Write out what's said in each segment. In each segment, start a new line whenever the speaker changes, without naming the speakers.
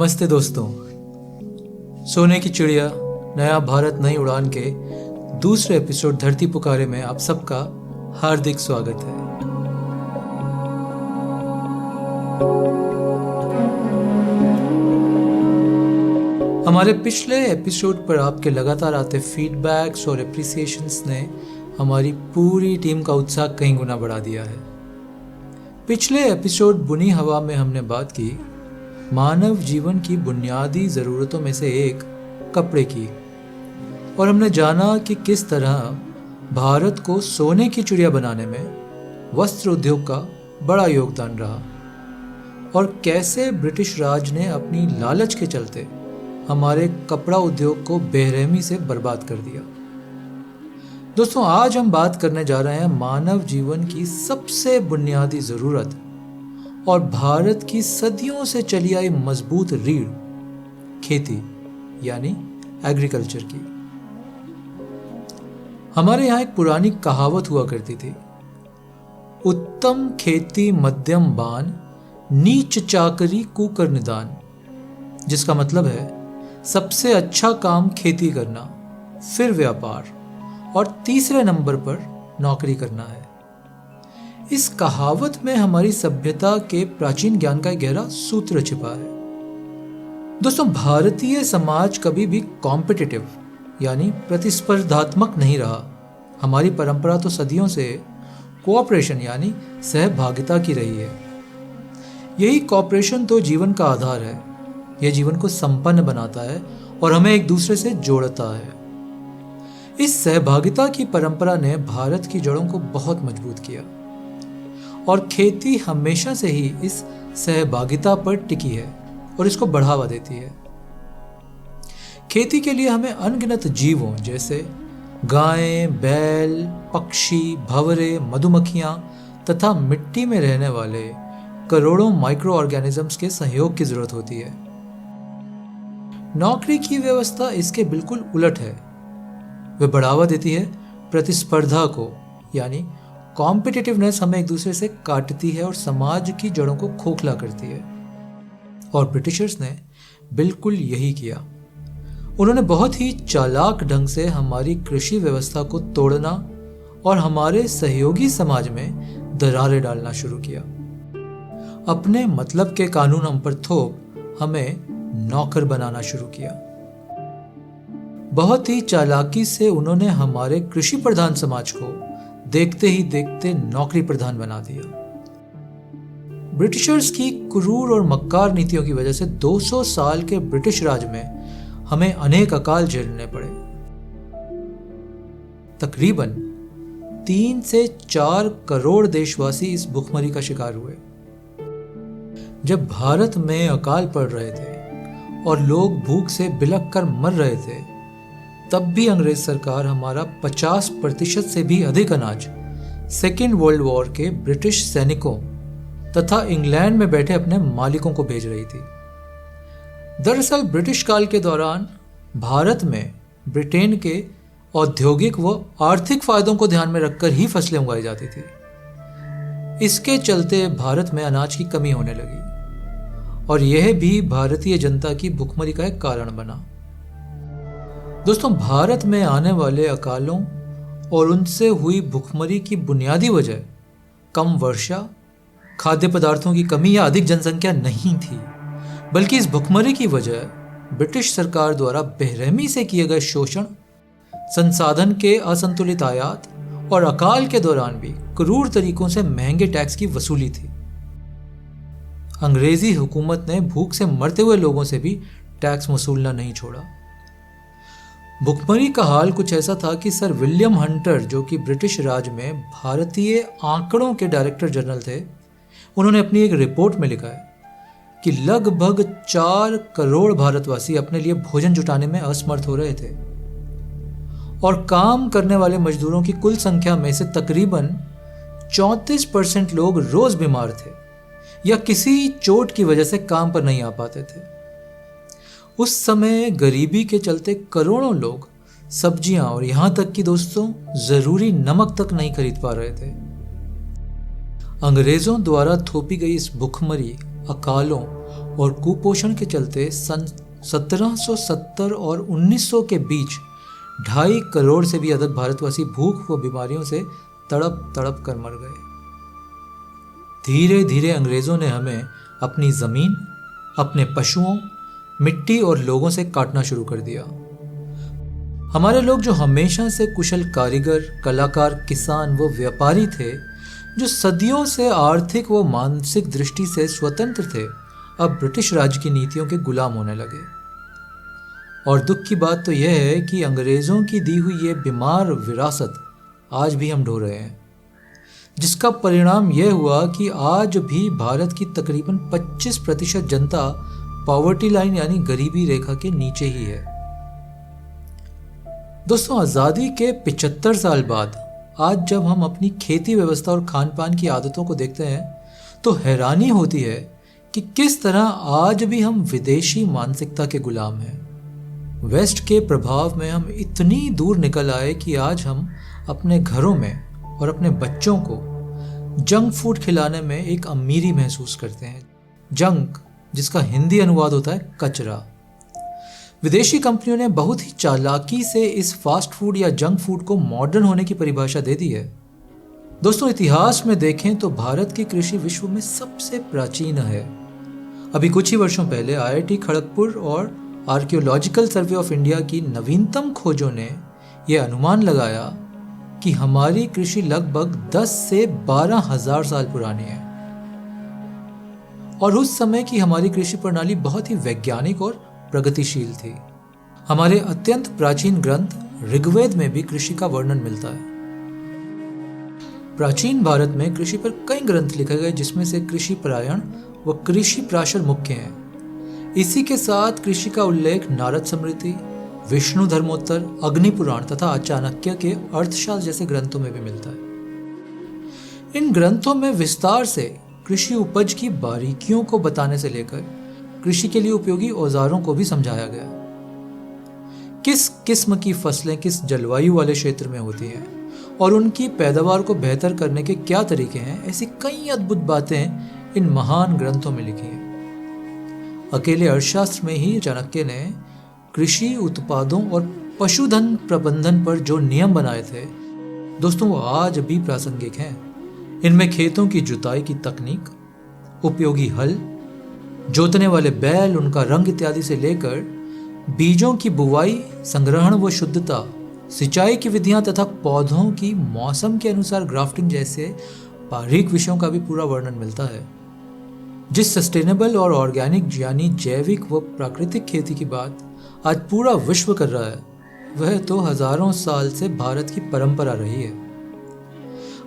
नमस्ते दोस्तों। सोने की चिड़िया नया भारत नई उड़ान के दूसरे एपिसोड धरती पुकारे में आप सबका हार्दिक स्वागत है। हमारे पिछले एपिसोड पर आपके लगातार आते फीडबैक्स और एप्रिसिएशंस ने हमारी पूरी टीम का उत्साह कई गुना बढ़ा दिया है। पिछले एपिसोड बुनी हवा में हमने बात की मानव जीवन की बुनियादी ज़रूरतों में से एक कपड़े की, और हमने जाना कि किस तरह भारत को सोने की चिड़िया बनाने में वस्त्र उद्योग का बड़ा योगदान रहा और कैसे ब्रिटिश राज ने अपनी लालच के चलते हमारे कपड़ा उद्योग को बेरहमी से बर्बाद कर दिया। दोस्तों, आज हम बात करने जा रहे हैं मानव जीवन की सबसे बुनियादी ज़रूरत और भारत की सदियों से चली आई मजबूत रीढ़ खेती यानी एग्रीकल्चर की। हमारे यहाँ एक पुरानी कहावत हुआ करती थी, उत्तम खेती मध्यम बान, नीच चाकरी कुकर निदान, जिसका मतलब है सबसे अच्छा काम खेती करना, फिर व्यापार और तीसरे नंबर पर नौकरी करना है। इस कहावत में हमारी सभ्यता के प्राचीन ज्ञान का एक गहरा सूत्र छिपा है। दोस्तों, भारतीय समाज कभी भी कॉम्पिटिटिव यानी प्रतिस्पर्धात्मक नहीं रहा। हमारी परंपरा तो सदियों से कोऑपरेशन यानी सहभागिता की रही है। यही कोऑपरेशन तो जीवन का आधार है। यह जीवन को संपन्न बनाता है और हमें एक दूसरे से जोड़ता है। इस सहभागिता की परंपरा ने भारत की जड़ों को बहुत मजबूत किया और खेती हमेशा से ही इस सहभागिता पर टिकी है और इसको बढ़ावा देती है। खेती के लिए हमें अनगिनत जीवों जैसे गायें, बैल, पक्षी, भंवरे, मधुमक्खियां तथा मिट्टी में रहने वाले करोड़ों माइक्रो ऑर्गेनिजम्स के सहयोग की जरूरत होती है। नौकरी की व्यवस्था इसके बिल्कुल उलट है। वह बढ़ावा देती है प्रतिस्पर्धा को, यानी कॉम्पिटिटिवनेस हमें एक दूसरे से काटती है और समाज की जड़ों को खोखला करती है। और ब्रिटिशर्स ने बिल्कुल यही किया। उन्होंने बहुत ही चालाक ढंग से हमारी कृषि व्यवस्था को तोड़ना और हमारे सहयोगी समाज में दरारें डालना शुरू किया। अपने मतलब के कानून हम पर थोप हमें नौकर बनाना शुरू किया। बहुत ही चालाकी से उन्होंने हमारे कृषि प्रधान समाज को देखते ही देखते नौकरी प्रधान बना दिया। ब्रिटिशर्स की क्रूर और मक्कार नीतियों की वजह से 200 साल के ब्रिटिश राज में हमें अनेक अकाल झेलने पड़े। तकरीबन 3 से 4 करोड़ देशवासी इस भुखमरी का शिकार हुए। जब भारत में अकाल पड़ रहे थे और लोग भूख से बिलख कर मर रहे थे, तब भी अंग्रेज सरकार हमारा 50% से भी अधिक अनाज सेकेंड वर्ल्ड वॉर के ब्रिटिश सैनिकों तथा इंग्लैंड में बैठे अपने मालिकों को भेज रही थी। दरअसल ब्रिटिश काल के दौरान भारत में ब्रिटेन के औद्योगिक व आर्थिक फायदों को ध्यान में रखकर ही फसलें उगाई जाती थी। इसके चलते भारत में अनाज की कमी होने लगी और यह भी भारतीय जनता की भुखमरी का एक कारण बना। दोस्तों, भारत में आने वाले अकालों और उनसे हुई भुखमरी की बुनियादी वजह कम वर्षा, खाद्य पदार्थों की कमी या अधिक जनसंख्या नहीं थी, बल्कि इस भुखमरी की वजह ब्रिटिश सरकार द्वारा बेरहमी से किए गए शोषण, संसाधन के असंतुलित आयात और अकाल के दौरान भी क्रूर तरीकों से महंगे टैक्स की वसूली थी। अंग्रेजी हुकूमत ने भूख से मरते हुए लोगों से भी टैक्स वसूलना नहीं छोड़ा। भुखमरी का हाल कुछ ऐसा था कि सर विलियम हंटर, जो कि ब्रिटिश राज में भारतीय आंकड़ों के डायरेक्टर जनरल थे, उन्होंने अपनी एक रिपोर्ट में लिखा है कि लगभग 4 करोड़ भारतवासी अपने लिए भोजन जुटाने में असमर्थ हो रहे थे और काम करने वाले मजदूरों की कुल संख्या में से तकरीबन 34% लोग रोज बीमार थे या किसी चोट की वजह से काम पर नहीं आ पाते थे। उस समय गरीबी के चलते करोड़ों लोग सब्जियां और यहां तक कि दोस्तों जरूरी नमक तक नहीं खरीद पा रहे थे। अंग्रेजों द्वारा थोपी गई इस भुखमरी, अकालों और कुपोषण के चलते सन 1770 और 1900 के बीच 2.5 करोड़ से भी अधिक भारतवासी भूख व बीमारियों से तड़प तड़प कर मर गए। धीरे धीरे अंग्रेजों ने हमें अपनी जमीन, अपने पशुओं, मिट्टी और लोगों से काटना शुरू कर दिया। हमारे लोग जो हमेशा से कुशल कारीगर, कलाकार, किसान व व्यापारी थे, जो सदियों से आर्थिक व मानसिक दृष्टि से स्वतंत्र थे, अब ब्रिटिश राज की नीतियों के गुलाम होने लगे। और दुख की बात तो यह है कि अंग्रेजों की दी हुई ये बीमार विरासत आज भी हम ढो रहे हैं, जिसका परिणाम यह हुआ कि आज भी भारत की तकरीबन 25% जनता पॉवर्टी लाइन यानी गरीबी रेखा के नीचे ही है। दोस्तों, आज़ादी के 75 साल बाद आज जब हम अपनी खेती व्यवस्था और खान पान की आदतों को देखते हैं तो हैरानी होती है कि किस तरह आज भी हम विदेशी मानसिकता के गुलाम हैं। वेस्ट के प्रभाव में हम इतनी दूर निकल आए कि आज हम अपने घरों में और अपने बच्चों को जंक फूड खिलाने में एक अमीरी महसूस करते हैं। जंक, जिसका हिंदी अनुवाद होता है कचरा। विदेशी कंपनियों ने बहुत ही चालाकी से इस फास्ट फूड या जंक फूड को मॉडर्न होने की परिभाषा दे दी है। दोस्तों, इतिहास में देखें तो भारत की कृषि विश्व में सबसे प्राचीन है। अभी कुछ ही वर्षों पहले IIT खड़गपुर और आर्कियोलॉजिकल सर्वे ऑफ इंडिया की नवीनतम खोजों ने यह अनुमान लगाया कि हमारी कृषि लगभग 10 से 12 हजार साल पुरानी है। और उस समय की हमारी कृषि प्रणाली बहुत ही वैज्ञानिक और प्रगतिशील थी। हमारे अत्यंत प्राचीन ग्रंथ ऋग्वेद में भी कृषि का वर्णन मिलता है। प्राचीन भारत में कृषि पर कई ग्रंथ लिखे गए, जिसमें से कृषि परायण व कृषि प्राशर मुख्य हैं। इसी के साथ कृषि का उल्लेख नारद स्मृति, विष्णु धर्मोत्तर, अग्नि पुराण तथा चाणक्य के अर्थशास्त्र जैसे ग्रंथों में भी मिलता है। इन ग्रंथों में विस्तार से कृषि उपज की बारीकियों को बताने से लेकर कृषि के लिए उपयोगी औजारों को भी समझाया गया। किस किस्म की फसलें किस जलवायु वाले क्षेत्र में होती हैं और उनकी पैदावार को बेहतर करने के क्या तरीके हैं, ऐसी कई अद्भुत बातें इन महान ग्रंथों में लिखी हैं। अकेले अर्थशास्त्र में ही चाणक्य ने कृषि उत्पादों और पशुधन प्रबंधन पर जो नियम बनाए थे, दोस्तों, वो आज भी प्रासंगिक हैं। इनमें खेतों की जुताई की तकनीक, उपयोगी हल, जोतने वाले बैल, उनका रंग इत्यादि से लेकर बीजों की बुवाई, संग्रहण व शुद्धता, सिंचाई की विधियां तथा पौधों की मौसम के अनुसार ग्राफ्टिंग जैसे बारीक विषयों का भी पूरा वर्णन मिलता है। जिस सस्टेनेबल और ऑर्गेनिक यानी जैविक व प्राकृतिक खेती की बात आज पूरा विश्व कर रहा है, वह तो हजारों साल से भारत की परंपरा रही है।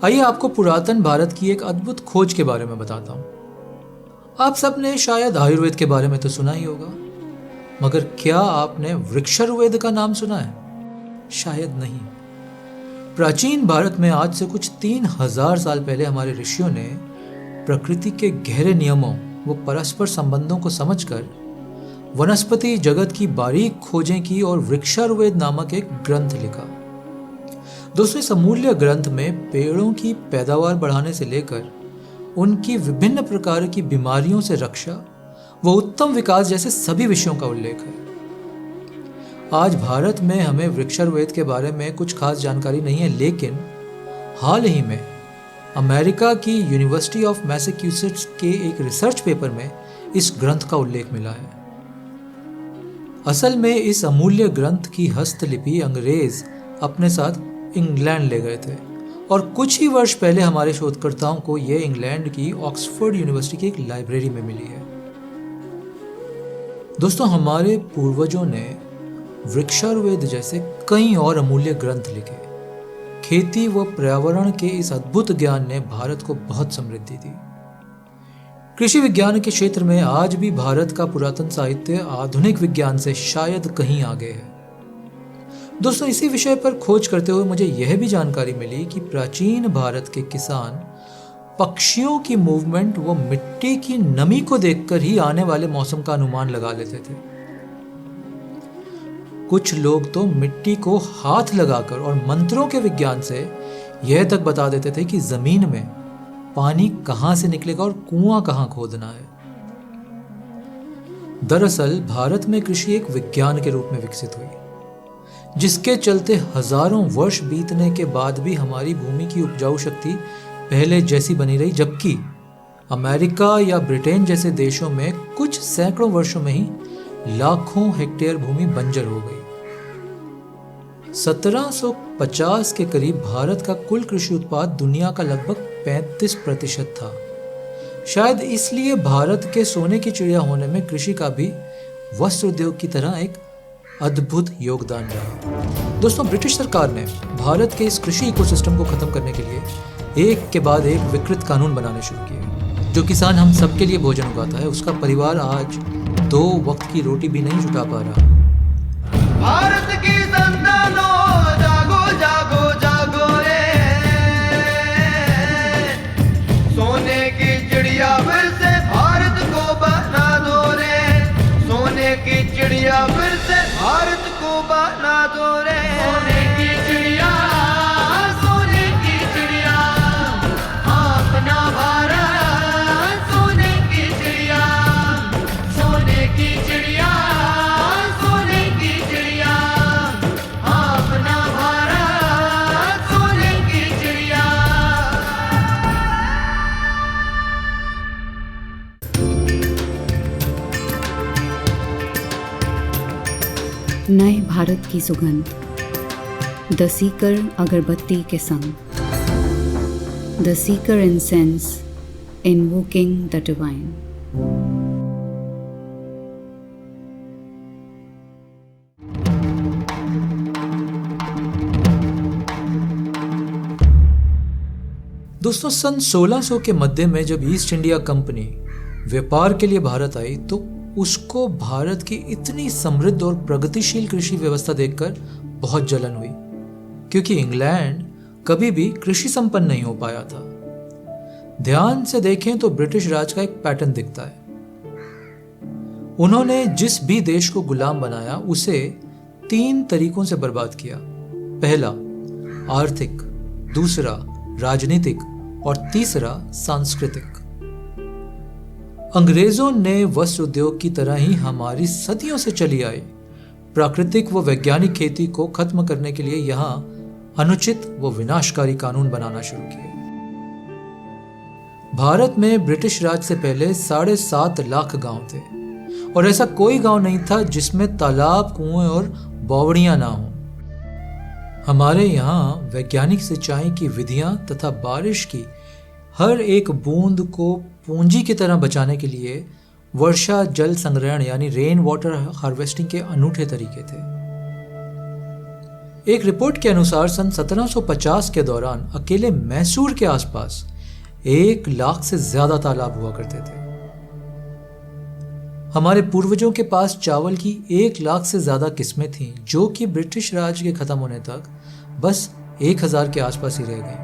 आइए आपको पुरातन भारत की एक अद्भुत खोज के बारे में बताता हूं। आप सबने शायद आयुर्वेद के बारे में तो सुना ही होगा, मगर क्या आपने वृक्षायुर्वेद का नाम सुना है? शायद नहीं। प्राचीन भारत में आज से कुछ 3000 साल पहले हमारे ऋषियों ने प्रकृति के गहरे नियमों व परस्पर संबंधों को समझकर वनस्पति जगत की बारीक खोजें की और वृक्षायुर्वेद नामक एक ग्रंथ लिखा। दोस्तों, इस अमूल्य ग्रंथ में पेड़ों की पैदावार बढ़ाने से लेकर उनकी विभिन्न प्रकार की बीमारियों से रक्षा व उत्तम विकास जैसे सभी विषयों का उल्लेख है। आज भारत में हमें वृक्षायुर्वेद के बारे में कुछ खास जानकारी नहीं है, लेकिन हाल ही में अमेरिका की यूनिवर्सिटी ऑफ मैसाचुसेट्स के एक रिसर्च पेपर में इस ग्रंथ का उल्लेख मिला है। असल में इस अमूल्य ग्रंथ की हस्तलिपि अंग्रेज अपने साथ इंग्लैंड ले गए थे और कुछ ही वर्ष पहले हमारे शोधकर्ताओं को यह इंग्लैंड की ऑक्सफोर्ड यूनिवर्सिटी की एक लाइब्रेरी में मिली है। दोस्तों, हमारे पूर्वजों ने वृक्षायुर्वेद जैसे कई और अमूल्य ग्रंथ लिखे। खेती व पर्यावरण के इस अद्भुत ज्ञान ने भारत को बहुत समृद्धि दी। कृषि विज्ञान के क्षेत्र में आज भी भारत का पुरातन साहित्य आधुनिक विज्ञान से शायद कहीं आगे है। दोस्तों, इसी विषय पर खोज करते हुए मुझे यह भी जानकारी मिली कि प्राचीन भारत के किसान पक्षियों की मूवमेंट व मिट्टी की नमी को देखकर ही आने वाले मौसम का अनुमान लगा लेते थे। कुछ लोग तो मिट्टी को हाथ लगाकर और मंत्रों के विज्ञान से यह तक बता देते थे कि जमीन में पानी कहां से निकलेगा और कुआं कहां खोदना है। दरअसल भारत में कृषि एक विज्ञान के रूप में विकसित हुई, जिसके चलते हजारों वर्ष बीतने के बाद भी हमारी भूमि की उपजाऊ शक्ति पहले जैसी बनी रही, जबकि अमेरिका या ब्रिटेन जैसे देशों में कुछ सैकड़ों वर्षों में ही लाखों हेक्टेयर भूमि बंजर हो गई। 1750 के करीब भारत का कुल कृषि उत्पाद दुनिया का लगभग 35% था। शायद इसलिए भारत के सोने की चिड़िया होने में कृषि का भी वस्त्र उद्योग की तरह एक अद्भुत योगदान रहा। दोस्तों, ब्रिटिश सरकार ने भारत के इस कृषि इकोसिस्टम को खत्म करने के लिए एक के बाद एक विकृत कानून बनाने शुरू किए। जो किसान हम सबके लिए भोजन उगाता है, उसका परिवार आज 2 वक्त की रोटी भी नहीं जुटा पा रहा।
भारत की संतानों, जागो जागो जागो रे, सोने की चिड़िया फिर से भारत को बना दो रे, सोने की चिड़िया फिर से भारत को बना दो रे। सोने की चिड़िया, सोने की चिड़िया, अपना भारत, सोने की चिड़िया, सोने की चिड़िया, सोने की चिड़िया, अपना भारत, सोने की चिड़िया।
नए भारत की सुगंध, द सीकर अगरबत्ती के संग, the seeker incense invoking the divine.
दोस्तों, सन 1600 के मध्य में जब ईस्ट इंडिया कंपनी व्यापार के लिए भारत आई तो उसको भारत की इतनी समृद्ध और प्रगतिशील कृषि व्यवस्था देखकर बहुत जलन हुई, क्योंकि इंग्लैंड कभी भी कृषि संपन्न नहीं हो पाया था। ध्यान से देखें तो ब्रिटिश राज का एक पैटर्न दिखता है। उन्होंने जिस भी देश को गुलाम बनाया उसे 3 तरीकों से बर्बाद किया। पहला आर्थिक, दूसरा राजनीतिक और तीसरा सांस्कृतिक। अंग्रेजों ने वस्त्र उद्योग की तरह ही हमारी सदियों से चली आई प्राकृतिक व वैज्ञानिक खेती को खत्म करने के लिए यहां अनुचित व विनाशकारी कानून बनाना शुरू किए। भारत में ब्रिटिश राज से पहले 7.5 लाख गांव थे और ऐसा कोई गांव नहीं था जिसमें तालाब, कुएं और बावड़ियां ना हो। हमारे यहाँ वैज्ञानिक सिंचाई की विधियां तथा बारिश की हर एक बूंद को पूंजी की तरह बचाने के लिए वर्षा जल संग्रहण यानी रेन वाटर हार्वेस्टिंग के अनूठे तरीके थे। एक रिपोर्ट के अनुसार सन 1750 के दौरान अकेले मैसूर के आसपास 1 लाख से ज्यादा तालाब हुआ करते थे। हमारे पूर्वजों के पास चावल की 1 लाख से ज्यादा किस्में थीं, जो कि ब्रिटिश राज के खत्म होने तक बस 1000 के आसपास ही रह गई।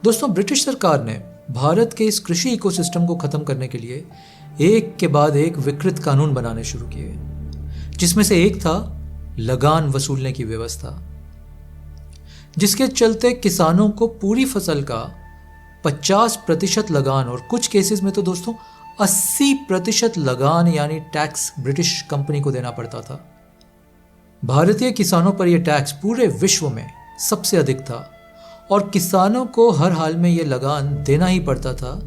दोस्तों, ब्रिटिश सरकार ने भारत के इस कृषि इकोसिस्टम को खत्म करने के लिए एक के बाद एक विकृत कानून बनाने शुरू किए, जिसमें से एक था लगान वसूलने की व्यवस्था, जिसके चलते किसानों को पूरी फसल का 50% लगान और कुछ केसेस में तो दोस्तों 80% लगान यानी टैक्स ब्रिटिश कंपनी को देना पड़ता था। भारतीय किसानों पर यह टैक्स पूरे विश्व में सबसे अधिक था और किसानों को हर हाल में यह लगान देना ही पड़ता था,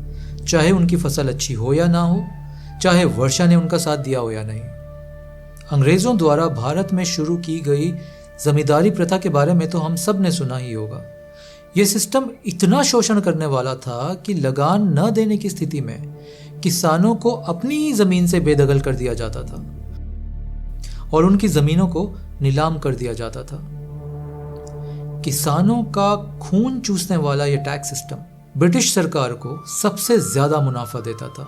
चाहे उनकी फसल अच्छी हो या ना हो, चाहे वर्षा ने उनका साथ दिया हो या नहीं। अंग्रेजों द्वारा भारत में शुरू की गई जमींदारी प्रथा के बारे में तो हम सब ने सुना ही होगा। यह सिस्टम इतना शोषण करने वाला था कि लगान न देने की स्थिति में किसानों को अपनी ही जमीन से बेदखल कर दिया जाता था और उनकी जमीनों को नीलाम कर दिया जाता था। किसानों का खून चूसने वाला यह टैक्स सिस्टम ब्रिटिश सरकार को सबसे ज्यादा मुनाफा देता था।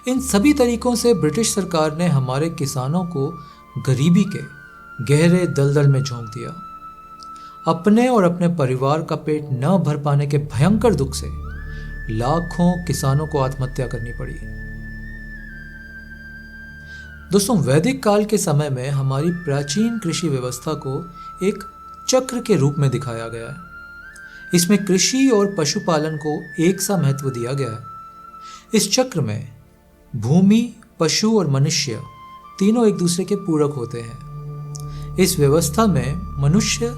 इन सभी तरीकों से ब्रिटिश सरकार ने हमारे किसानों को गरीबी के गहरे दलदल में झोंक दिया। अपने और अपने परिवार का पेट न भर पाने के भयंकर दुख से लाखों किसानों को आत्महत्या करनी पड़ी। दोस्तों, वैदिक काल के समय में हमारी प्राचीन कृषि व्यवस्था को एक चक्र के रूप में दिखाया गया है। इसमें कृषि और पशुपालन को एक सा महत्व दिया गया है। इस चक्र में भूमि, पशु और मनुष्य तीनों एक दूसरे के पूरक होते हैं। इस व्यवस्था में मनुष्य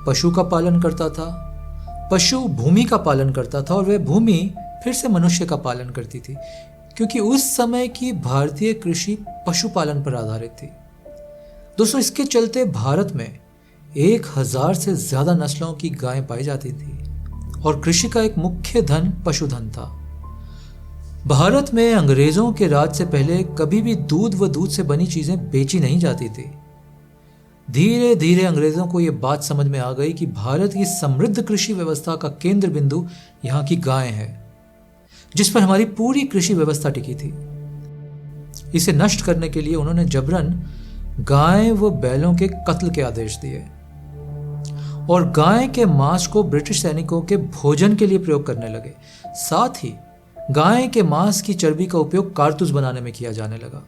पशु का पालन करता था, पशु भूमि का पालन करता था और वह भूमि फिर से मनुष्य का पालन करती थी, क्योंकि उस समय की भारतीय कृषि पशुपालन पर आधारित थी। दोस्तों, इसके चलते भारत में 1000 से ज्यादा नस्लों की गायें पाई जाती थी और कृषि का एक मुख्य धन पशुधन था। भारत में अंग्रेजों के राज से पहले कभी भी दूध व दूध से बनी चीजें बेची नहीं जाती थी। धीरे धीरे अंग्रेजों को यह बात समझ में आ गई कि भारत की समृद्ध कृषि व्यवस्था का केंद्र बिंदु यहाँ की गायें है, जिस पर हमारी पूरी कृषि व्यवस्था टिकी थी। इसे नष्ट करने के लिए उन्होंने जबरन गाय व बैलों के कत्ल के आदेश दिए और गाय के मांस को ब्रिटिश सैनिकों के भोजन के लिए प्रयोग करने लगे। साथ ही गाय के मांस की चर्बी का उपयोग कारतूस बनाने में किया जाने लगा।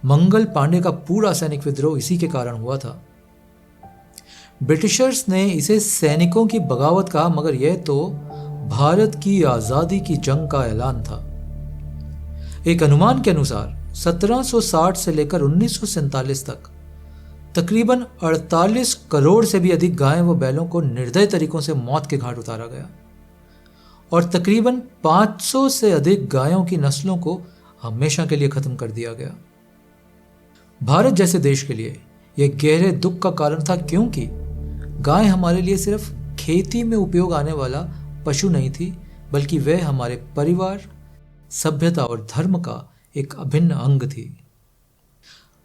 मंगल पांडे का पूरा सैनिक विद्रोह इसी के कारण हुआ था। ब्रिटिशर्स ने इसे सैनिकों की बगावत कहा, मगर यह तो भारत की आजादी की जंग का ऐलान था। एक अनुमान के अनुसार 1760 से लेकर 1947 तक तकरीबन 48 करोड़ से भी अधिक गाय व बैलों को निर्दय तरीकों से मौत के घाट उतारा गया और तकरीबन 500 से अधिक गायों की नस्लों को हमेशा के लिए खत्म कर दिया गया। भारत जैसे देश के लिए यह गहरे दुख का कारण था, क्योंकि गाय हमारे लिए सिर्फ खेती में उपयोग आने वाला पशु नहीं थी, बल्कि वह हमारे परिवार, सभ्यता और धर्म का एक अभिन्न अंग थी।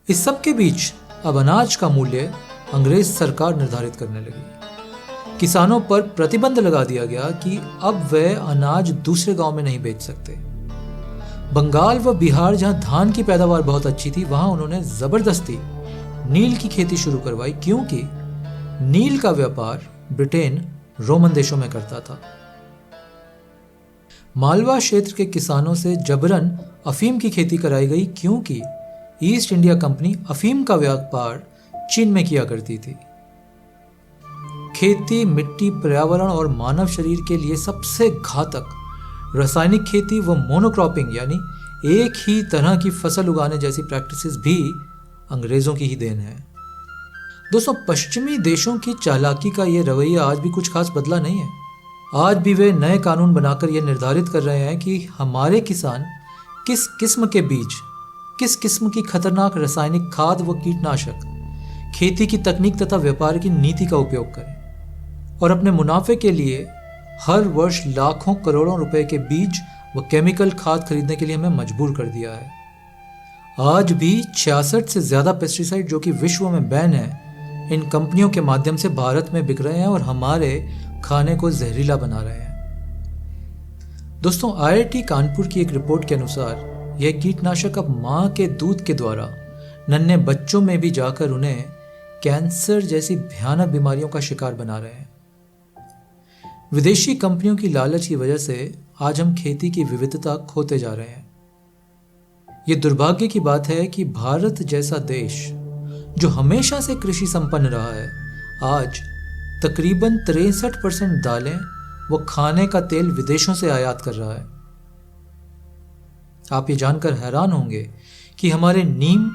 इस सब के बीच अब अनाज का मूल्य अंग्रेज सरकार निर्धारित करने लगी। किसानों पर प्रतिबंध लगा दिया गया कि अब वह अनाज दूसरे गांव में नहीं बेच सकते। बंगाल व बिहार, जहां धान की पैदावार बहुत अच्छी थी, वहां उन्होंने जबरदस्ती नील की खेती शुरू करवाई, क्योंकि नील का व्यापार ब्रिटेन रोमन देशों में करता था। मालवा क्षेत्र के किसानों से जबरन अफीम की खेती कराई गई, क्योंकि ईस्ट इंडिया कंपनी अफीम का व्यापार चीन में किया करती थी। खेती, मिट्टी, पर्यावरण और मानव शरीर के लिए सबसे घातक रासायनिक खेती व मोनोक्रॉपिंग यानी एक ही तरह की फसल उगाने जैसी प्रैक्टिसेस भी अंग्रेजों की ही देन है। दोस्तों, पश्चिमी देशों की चालाकी का यह रवैया आज भी कुछ खास बदला नहीं है। आज भी वे नए कानून बनाकर यह निर्धारित कर रहे हैं कि हमारे किसान किस किस्म के बीज, किस किस्म की खतरनाक रासायनिक खाद व कीटनाशक, खेती की तकनीक तथा व्यापार की नीति का उपयोग करें और अपने मुनाफे के लिए हर वर्ष लाखों करोड़ों रुपए के बीज व केमिकल खाद खरीदने के लिए हमें मजबूर कर दिया है। आज भी 66 से ज्यादा पेस्टिसाइड जो कि विश्व में बैन है, इन कंपनियों के माध्यम से भारत में बिक रहे हैं और हमारे खाने को जहरीला बना रहे हैं। दोस्तों, IIT कानपुर की एक रिपोर्ट के अनुसार यह कीटनाशक अब मां के दूध के द्वारा नन्हे बच्चों में भी जाकर उन्हें कैंसर जैसी भयानक बीमारियों का शिकार बना रहे हैं। विदेशी कंपनियों की लालच की वजह से आज हम खेती की विविधता खोते जा रहे हैं। ये दुर्भाग्य की बात है कि भारत जैसा देश, जो हमेशा से कृषि संपन्न रहा है, आज तकरीबन 63% दालें व खाने का तेल विदेशों से आयात कर रहा है। आप ये जानकर हैरान होंगे कि हमारे नीम,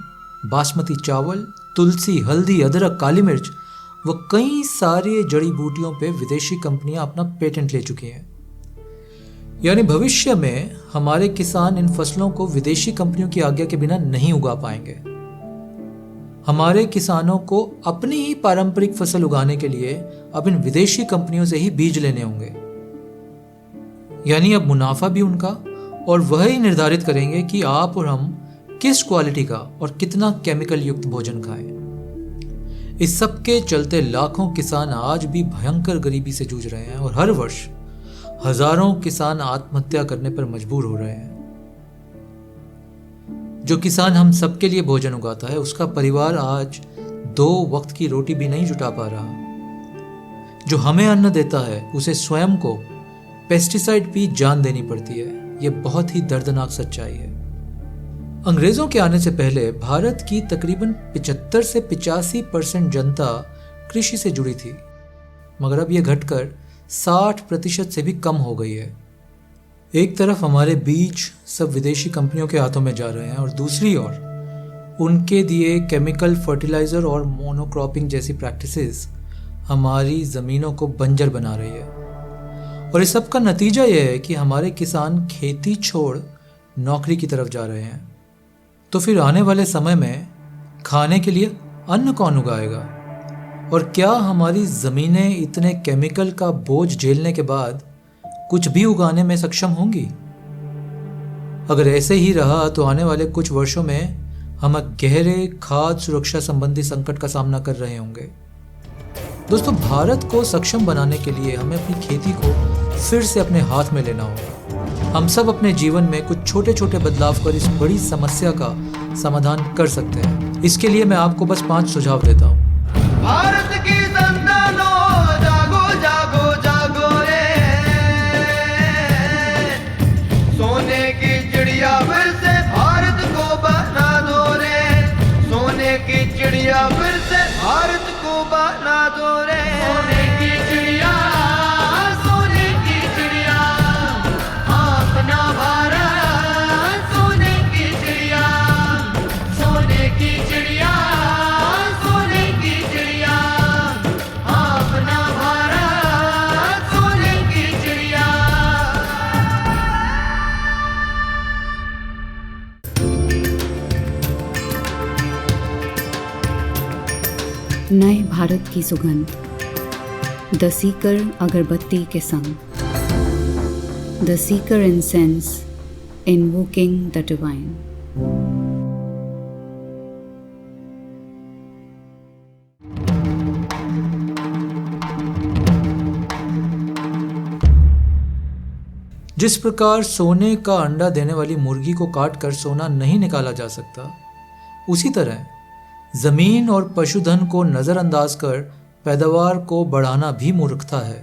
बासमती चावल, तुलसी, हल्दी, अदरक, काली मिर्च व कई सारी जड़ी बूटियों पे विदेशी कंपनियां अपना पेटेंट ले चुकी हैं। यानी भविष्य में हमारे किसान इन फसलों को विदेशी कंपनियों की आज्ञा के बिना नहीं उगा पाएंगे। हमारे किसानों को अपनी ही पारंपरिक फसल उगाने के लिए अब इन विदेशी कंपनियों से ही बीज लेने होंगे। यानी अब मुनाफा भी उनका, और वह ही निर्धारित करेंगे कि आप और हम किस क्वालिटी का और कितना केमिकल युक्त भोजन खाएं। इस सब के चलते लाखों किसान आज भी भयंकर गरीबी से जूझ रहे हैं और हर वर्ष हजारों किसान आत्महत्या करने पर मजबूर हो रहे हैं। जो किसान हम सबके लिए भोजन उगाता है, उसका परिवार आज 2 वक्त की रोटी भी नहीं जुटा पा रहा। जो हमें अन्न देता है, उसे स्वयं को पेस्टिसाइड पी जान देनी पड़ती है। यह बहुत ही दर्दनाक सच्चाई है। अंग्रेजों के आने से पहले भारत की तकरीबन 75 से 85% जनता कृषि से जुड़ी थी, मगर अब यह घटकर 60% से भी कम हो गई है। एक तरफ हमारे बीज सब विदेशी कंपनियों के हाथों में जा रहे हैं और दूसरी ओर उनके दिए केमिकल फर्टिलाइज़र और मोनोक्रॉपिंग जैसी प्रैक्टिसेस हमारी ज़मीनों को बंजर बना रही है। और इस सब का नतीजा यह है कि हमारे किसान खेती छोड़ नौकरी की तरफ जा रहे हैं। तो फिर आने वाले समय में खाने के लिए अन्न कौन उगाएगा? और क्या हमारी ज़मीनें इतने केमिकल का बोझ झेलने के बाद कुछ भी उगाने में सक्षम होंगी? अगर ऐसे ही रहा तो आने वाले कुछ वर्षों में हम गहरे खाद्य सुरक्षा संबंधी संकट का सामना कर रहे होंगे। दोस्तों, भारत को सक्षम बनाने के लिए हमें अपनी खेती को फिर से अपने हाथ में लेना होगा। हम सब अपने जीवन में कुछ छोटे छोटे बदलाव कर इस बड़ी समस्या का समाधान कर सकते हैं। इसके लिए मैं आपको बस 5 सुझाव देता हूँ।
भारत की संतानों, जागो जागो जागो रे, सोने की चिड़िया फिर से भारत को बना दो रे, सोने की चिड़िया फिर से भारत को बना दो रे। सोने की चिड़िया, सोने की चिड़िया, अपना भारत, सोने की चिड़िया, सोने की चिड़िया, सोने की चिड़िया, अपना भारत, सोने की चिड़िया।
नए भारत की सुगंध, द सीकर अगरबत्ती के संग, the seeker incense invoking the divine.
जिस प्रकार सोने का अंडा देने वाली मुर्गी को काट कर सोना नहीं निकाला जा सकता, उसी तरह जमीन और पशुधन को नजरअंदाज कर पैदावार को बढ़ाना भी मूर्खता है।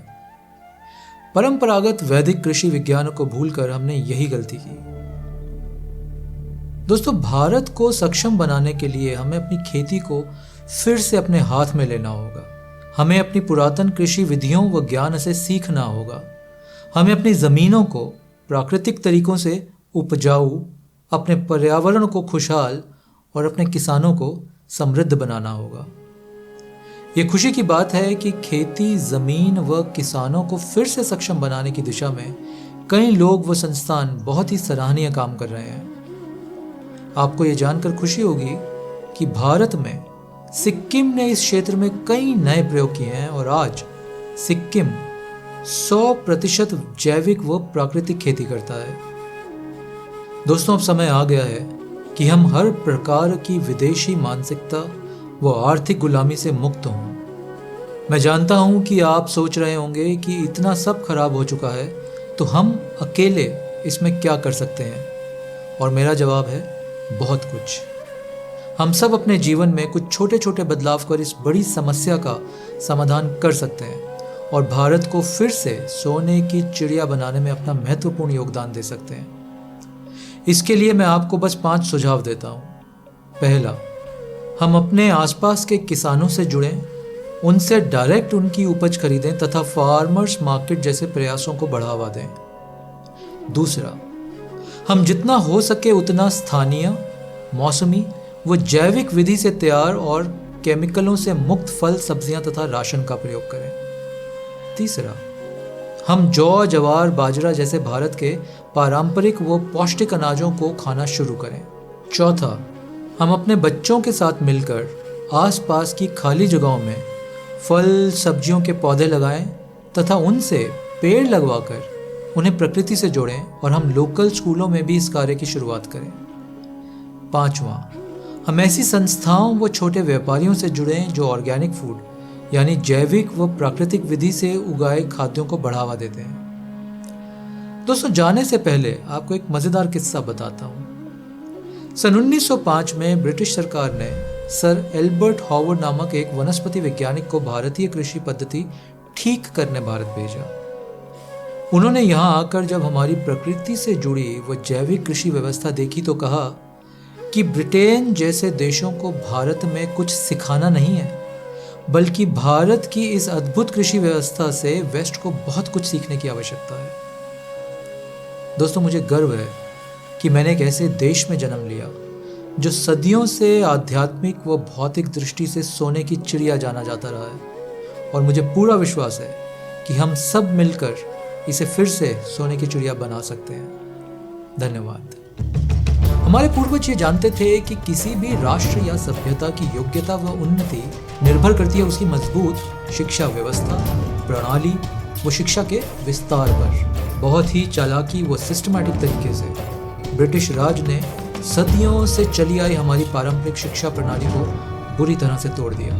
परंपरागत वैदिक कृषि विज्ञान को भूलकर हमने यही गलती की। दोस्तों, भारत को सक्षम बनाने के लिए हमें अपनी खेती को फिर से अपने हाथ में लेना होगा। हमें अपनी पुरातन कृषि विधियों व ज्ञान से सीखना होगा। हमें अपनी जमीनों को प्राकृतिक तरीकों से उपजाऊ, अपने पर्यावरण को खुशहाल और अपने किसानों को समृद्ध बनाना होगा। ये खुशी की बात है कि खेती, जमीन व किसानों को फिर से सक्षम बनाने की दिशा में कई लोग व संस्थान बहुत ही सराहनीय काम कर रहे हैं। आपको ये जानकर खुशी होगी कि भारत में सिक्किम ने इस क्षेत्र में कई नए प्रयोग किए हैं और आज सिक्किम 100% जैविक व प्राकृतिक खेती करता है। दोस्तों, अब समय आ गया है कि हम हर प्रकार की विदेशी मानसिकता व आर्थिक गुलामी से मुक्त हों। मैं जानता हूं कि आप सोच रहे होंगे कि इतना सब खराब हो चुका है तो हम अकेले इसमें क्या कर सकते हैं, और मेरा जवाब है बहुत कुछ। हम सब अपने जीवन में कुछ छोटे छोटे बदलाव कर इस बड़ी समस्या का समाधान कर सकते हैं और भारत को फिर से सोने की चिड़िया बनाने में अपना महत्वपूर्ण योगदान दे सकते हैं। इसके लिए मैं आपको बस 5 सुझाव देता हूँ। पहला, हम अपने आसपास के किसानों से जुड़ें, उनसे डायरेक्ट उनकी उपज खरीदें तथा फार्मर्स मार्केट जैसे प्रयासों को बढ़ावा दें। दूसरा, हम जितना हो सके उतना स्थानीय, मौसमी व जैविक विधि से तैयार और केमिकलों से मुक्त फल, सब्जियां तथा राशन का प्रयोग करें। तीसरा, हम जौ, जवार, बाजरा जैसे भारत के पारंपरिक व पौष्टिक अनाजों को खाना शुरू करें। चौथा, हम अपने बच्चों के साथ मिलकर आसपास की खाली जगहों में फल, सब्जियों के पौधे लगाएं तथा उनसे पेड़ लगवाकर उन्हें प्रकृति से जोड़ें और हम लोकल स्कूलों में भी इस कार्य की शुरुआत करें। पांचवा, हम ऐसी संस्थाओं व छोटे व्यापारियों से जुड़ें जो ऑर्गेनिक फूड यानी जैविक व प्राकृतिक विधि से उगाए खाद्यों को बढ़ावा देते हैं। दोस्तों, जाने से पहले आपको एक मजेदार किस्सा बताता हूँ। सन 1905 में ब्रिटिश सरकार ने सर एल्बर्ट हॉवर्ड नामक एक वनस्पति वैज्ञानिक को भारतीय कृषि पद्धति ठीक करने भारत भेजा। उन्होंने यहाँ आकर जब हमारी प्रकृति से जुड़ी व जैविक कृषि व्यवस्था देखी तो कहा कि ब्रिटेन जैसे देशों को भारत में कुछ सिखाना नहीं है, बल्कि भारत की इस अद्भुत कृषि व्यवस्था से वेस्ट को बहुत कुछ सीखने की आवश्यकता है। दोस्तों, मुझे गर्व है कि मैंने एक ऐसे देश में जन्म लिया जो सदियों से आध्यात्मिक व भौतिक दृष्टि से सोने की चिड़िया जाना जाता रहा है, और मुझे पूरा विश्वास है कि हम सब मिलकर इसे फिर से सोने की चिड़िया बना सकते हैं। धन्यवाद। हमारे पूर्वज ये जानते थे कि किसी भी राष्ट्र या सभ्यता की योग्यता व उन्नति निर्भर करती है उसकी मजबूत शिक्षा व्यवस्था, प्रणाली व शिक्षा के विस्तार पर। बहुत ही चालाकी व सिस्टमैटिक तरीके से ब्रिटिश राज ने सदियों से चली आई हमारी पारंपरिक शिक्षा प्रणाली को बुरी तरह से तोड़ दिया।